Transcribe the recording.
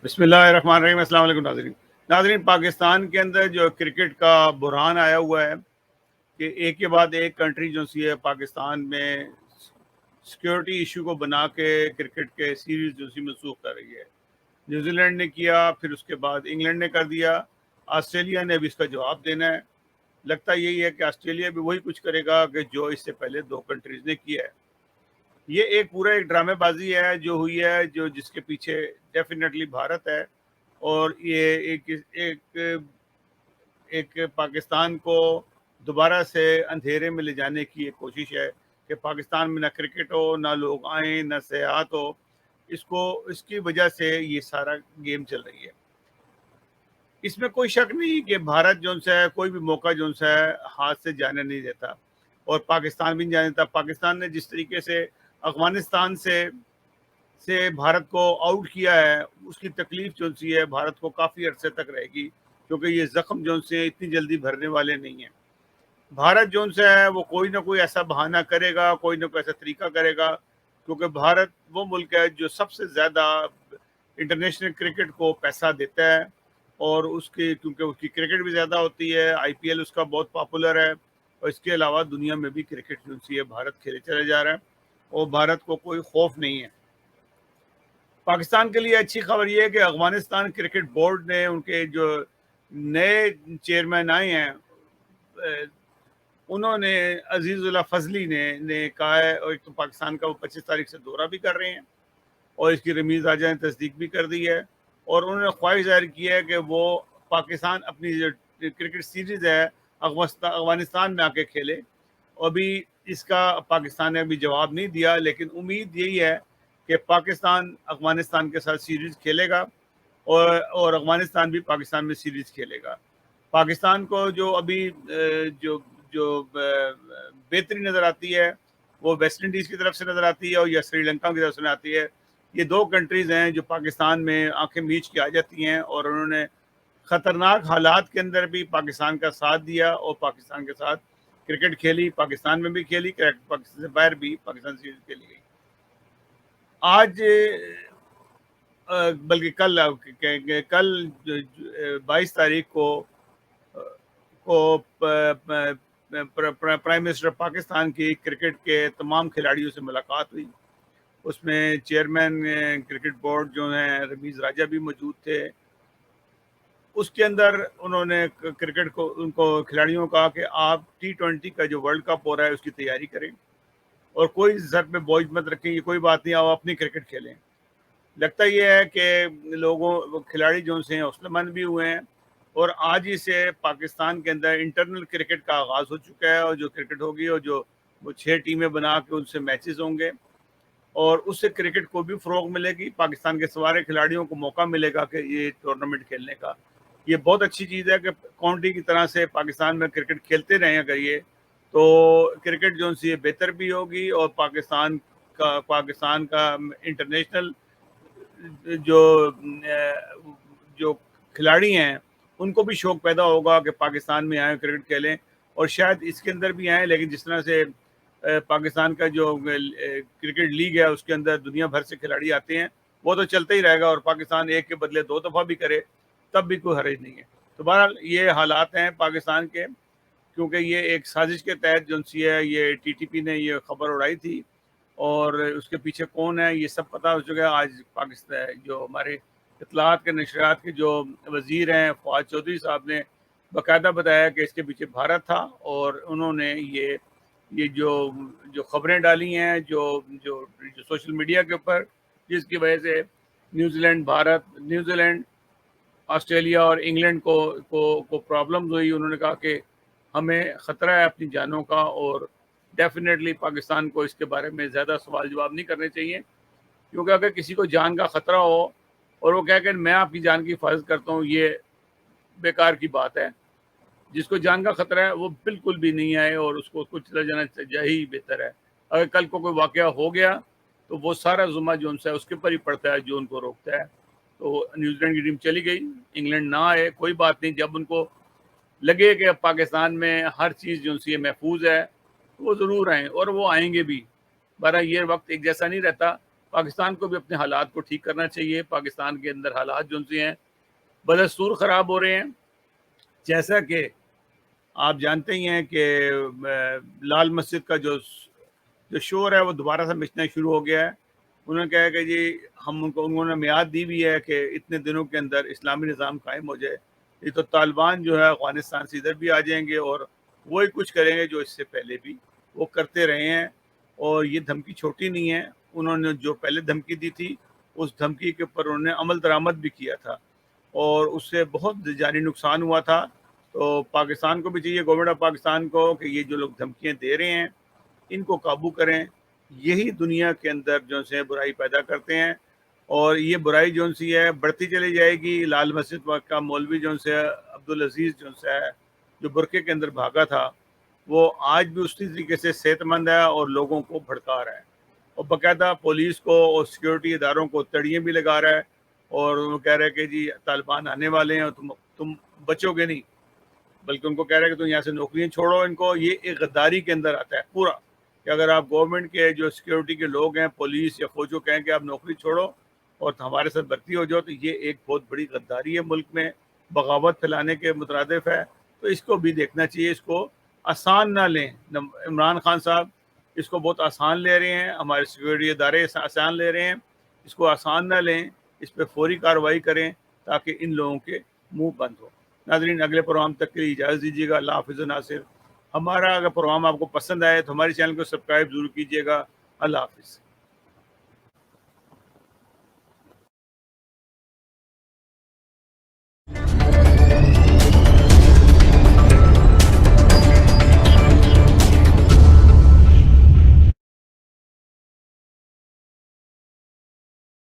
بسم اللہ الرحمن الرحیم. السلام علیکم ناظرین. پاکستان کے اندر جو کرکٹ کا بحران آیا ہوا ہے کہ ایک کے بعد ایک کنٹری جو سی ہے پاکستان میں سیکیورٹی ایشو کو بنا کے کرکٹ کے سیریز جو سی منسوخ کر رہی ہے. نیوزی لینڈ نے کیا, پھر اس کے بعد انگلینڈ نے کر دیا, آسٹریلیا نے ابھی اس کا جواب دینا ہے. لگتا یہی ہے کہ آسٹریلیا بھی وہی کچھ کرے گا کہ جو اس سے پہلے دو کنٹریز نے کیا ہے. یہ ایک پورا ایک ڈرامے بازی ہے جو ہوئی ہے, جو جس کے پیچھے ڈیفینیٹلی بھارت ہے. اور یہ ایک پاکستان کو دوبارہ سے اندھیرے میں لے جانے کی ایک کوشش ہے کہ پاکستان میں نہ کرکٹ ہو, نہ لوگ آئیں, نہ سیاحت ہو. اس کی وجہ سے یہ سارا گیم چل رہی ہے. اس میں کوئی شک نہیں کہ بھارت جو ہے کوئی بھی موقع جو ہے ہاتھ سے جانے نہیں دیتا, اور پاکستان بھی نہیں جانے دیتا. پاکستان نے جس طریقے سے افغانستان سے بھارت کو آؤٹ کیا ہے, اس کی تکلیف جو سی ہے بھارت کو کافی عرصے تک رہے گی, کیونکہ یہ زخم جو سے اتنی جلدی بھرنے والے نہیں ہیں. بھارت جو سے ہے وہ کوئی نہ کوئی ایسا بہانہ کرے گا, کوئی نہ کوئی ایسا طریقہ کرے گا, کیونکہ بھارت وہ ملک ہے جو سب سے زیادہ انٹرنیشنل کرکٹ کو پیسہ دیتا ہے, اور کیونکہ اس کی کرکٹ بھی زیادہ ہوتی ہے, آئی پی ایل اس کا بہت پاپولر ہے, اور اس کے علاوہ دنیا میں بھی کرکٹ جو سی ہے بھارت کھیلے چلے جا رہا ہے, اور بھارت کو کوئی خوف نہیں ہے. پاکستان کے لیے اچھی خبر یہ ہے کہ افغانستان کرکٹ بورڈ نے ان کے جو نئے چیئرمین آئے ہیں, انہوں نے عزیز اللہ فضلی نے کہا ہے, اور ایک تو پاکستان کا وہ 25 تاریخ سے دورہ بھی کر رہے ہیں, اور اس کی رمیز راجہ نے تصدیق بھی کر دی ہے, اور انہوں نے خواہش ظاہر کی ہے کہ وہ پاکستان اپنی جو کرکٹ سیریز ہے افغانستان میں آ کے کھیلے. ابھی اس کا پاکستان نے ابھی جواب نہیں دیا, لیکن امید یہی ہے کہ پاکستان افغانستان کے ساتھ سیریز کھیلے گا, اور افغانستان بھی پاکستان میں سیریز کھیلے گا. پاکستان کو جو ابھی جو بہتری نظر آتی ہے وہ ویسٹ انڈیز کی طرف سے نظر آتی ہے, اور یا سری لنکا کی طرف سے آتی ہے. یہ دو کنٹریز ہیں جو پاکستان میں آنکھیں میچ کے آ جاتی ہیں, اور انہوں نے خطرناک حالات کے اندر بھی پاکستان کا ساتھ دیا, اور پاکستان کے ساتھ کرکٹ کھیلی, پاکستان میں بھی کھیلی, پاکستان سے باہر بھی پاکستان سیریز کھیلی گئی. آج بلکہ کل 22 تاریخ کو پرائم منسٹر پاکستان کی کرکٹ کے تمام کھلاڑیوں سے ملاقات ہوئی. اس میں چیئرمین کرکٹ بورڈ جو ہیں رمیز راجہ بھی موجود تھے. اس کے اندر انہوں نے کرکٹ کو ان کو کھلاڑیوں کو کہا کہ آپ T20 کا جو ورلڈ کپ ہو رہا ہے اس کی تیاری کریں, اور کوئی سر پہ بوجھ مت رکھیں, یہ کوئی بات نہیں, آپ اپنی کرکٹ کھیلیں. لگتا یہ ہے کہ کھلاڑی جو سے ہیں حوصلہ مند بھی ہوئے ہیں, اور آج ہی سے پاکستان کے اندر انٹرنل کرکٹ کا آغاز ہو چکا ہے, اور جو کرکٹ ہوگی اور جو وہ 6 ٹیمیں بنا کے ان سے میچز ہوں گے, اور اس سے کرکٹ کو بھی فروغ ملے گی. پاکستان کے سوارے کھلاڑیوں کو موقع ملے گا کہ یہ ٹورنامنٹ کھیلنے کا. یہ بہت اچھی چیز ہے کہ کاؤنٹی کی طرح سے پاکستان میں کرکٹ کھیلتے رہیں اگر یہ, تو کرکٹ جو سی بہتر بھی ہوگی, اور پاکستان کا انٹرنیشنل جو کھلاڑی ہیں ان کو بھی شوق پیدا ہوگا کہ پاکستان میں آئیں کرکٹ کھیلیں, اور شاید اس کے اندر بھی آئیں. لیکن جس طرح سے پاکستان کا جو کرکٹ لیگ ہے اس کے اندر دنیا بھر سے کھلاڑی آتے ہیں, وہ تو چلتا ہی رہے گا, اور پاکستان ایک کے بدلے 2 دفعہ بھی کرے تب بھی کوئی حرج نہیں ہے. تو بہرحال یہ حالات ہیں پاکستان کے, کیونکہ یہ ایک سازش کے تحت جو سی ہے یہ TTP نے یہ خبر اڑائی تھی, اور اس کے پیچھے کون ہے یہ سب پتہ ہو چکا ہے. آج پاکستان جو ہمارے اطلاعات کے نشریات کے جو وزیر ہیں فواد چودھری صاحب نے باقاعدہ بتایا کہ اس کے پیچھے بھارت تھا, اور انہوں نے یہ جو خبریں ڈالی ہیں جو سوشل میڈیا کے اوپر, جس کی وجہ سے نیوزی لینڈ آسٹریلیا اور انگلینڈ کو پرابلمز ہوئی. انہوں نے کہا کہ ہمیں خطرہ ہے اپنی جانوں کا, اور ڈیفینیٹلی پاکستان کو اس کے بارے میں زیادہ سوال جواب نہیں کرنے چاہیے, کیونکہ اگر کسی کو جان کا خطرہ ہو اور وہ کہہ کہ میں آپ کی جان کی حفاظت کرتا ہوں, یہ بیکار کی بات ہے. جس کو جان کا خطرہ ہے وہ بالکل بھی نہیں آئے, اور اس کو چلا جانا ہی بہتر ہے. اگر کل کو کوئی واقعہ ہو گیا تو وہ سارا ذمہ جو ان سے اس کے پر ہی پڑتا ہے جو ان کو روکتا ہے. تو نیوزی لینڈ کی ٹیم چلی گئی, انگلینڈ نہ آئے, کوئی بات نہیں. جب ان کو لگے کہ اب پاکستان میں ہر چیز جو سی محفوظ ہے وہ ضرور آئیں, اور وہ آئیں گے بھی. بہرحال یہ وقت ایک جیسا نہیں رہتا, پاکستان کو بھی اپنے حالات کو ٹھیک کرنا چاہیے. پاکستان کے اندر حالات جو ہیں بدستور خراب ہو رہے ہیں. جیسا کہ آپ جانتے ہی ہیں کہ لال مسجد کا جو شور ہے وہ دوبارہ سے مچنا شروع ہو گیا ہے. انہوں نے کہا کہ جی انہوں نے میعاد دی بھی ہے کہ اتنے دنوں کے اندر اسلامی نظام قائم ہو جائے. یہ تو طالبان جو ہے افغانستان سے ادھر بھی آ جائیں گے اور وہی کچھ کریں گے جو اس سے پہلے بھی وہ کرتے رہے ہیں. اور یہ دھمکی چھوٹی نہیں ہے. انہوں نے جو پہلے دھمکی دی تھی اس دھمکی کے اوپر انہوں نے عمل درآمد بھی کیا تھا اور اس سے بہت جانی نقصان ہوا تھا. تو پاکستان کو بھی چاہیے, گورنمنٹ آف پاکستان کو, کہ یہ جو لوگ دھمکیاں دے رہے ہیں ان کو قابو کریں. یہی دنیا کے اندر جو سے برائی پیدا کرتے ہیں اور یہ برائی جو سی ہے بڑھتی چلی جائے گی. لال مسجد کا مولوی جو سے عبدالعزیز جو ہے جو برقعے کے اندر بھاگا تھا وہ آج بھی اسی طریقے سے صحت مند ہے اور لوگوں کو بھڑکا رہا ہے اور باقاعدہ پولیس کو اور سیکورٹی اداروں کو تڑیاں بھی لگا رہا ہے اور وہ کہہ رہا ہے کہ جی طالبان آنے والے ہیں اور تم بچو گے نہیں, بلکہ ان کو کہہ رہا ہے کہ تم یہاں سے نوکریاں چھوڑو ان کو. یہ ایک غداری کے اندر آتا ہے پورا کہ اگر آپ گورنمنٹ کے جو سیکورٹی کے لوگ ہیں, پولیس یا فوج کو کہیں کہ آپ نوکری چھوڑو اور ہمارے ساتھ بھرتی ہو جاؤ, تو یہ ایک بہت بڑی غداری ہے, ملک میں بغاوت پھیلانے کے مترادف ہے. تو اس کو بھی دیکھنا چاہیے, اس کو آسان نہ لیں. عمران خان صاحب اس کو بہت آسان لے رہے ہیں, ہمارے سیکورٹی ادارے آسان لے رہے ہیں. اس کو آسان نہ لیں, اس پہ فوری کارروائی کریں تاکہ ان لوگوں کے منہ بند ہو. ناظرین, اگلے پروگرام تک کے لیے اجازت دیجیے گا. اللہ حافظ. ناصر, ہمارا اگر پروگرام آپ کو پسند آئے تو ہمارے چینل کو سبسکرائب ضرور کیجیے گا. اللہ حافظ.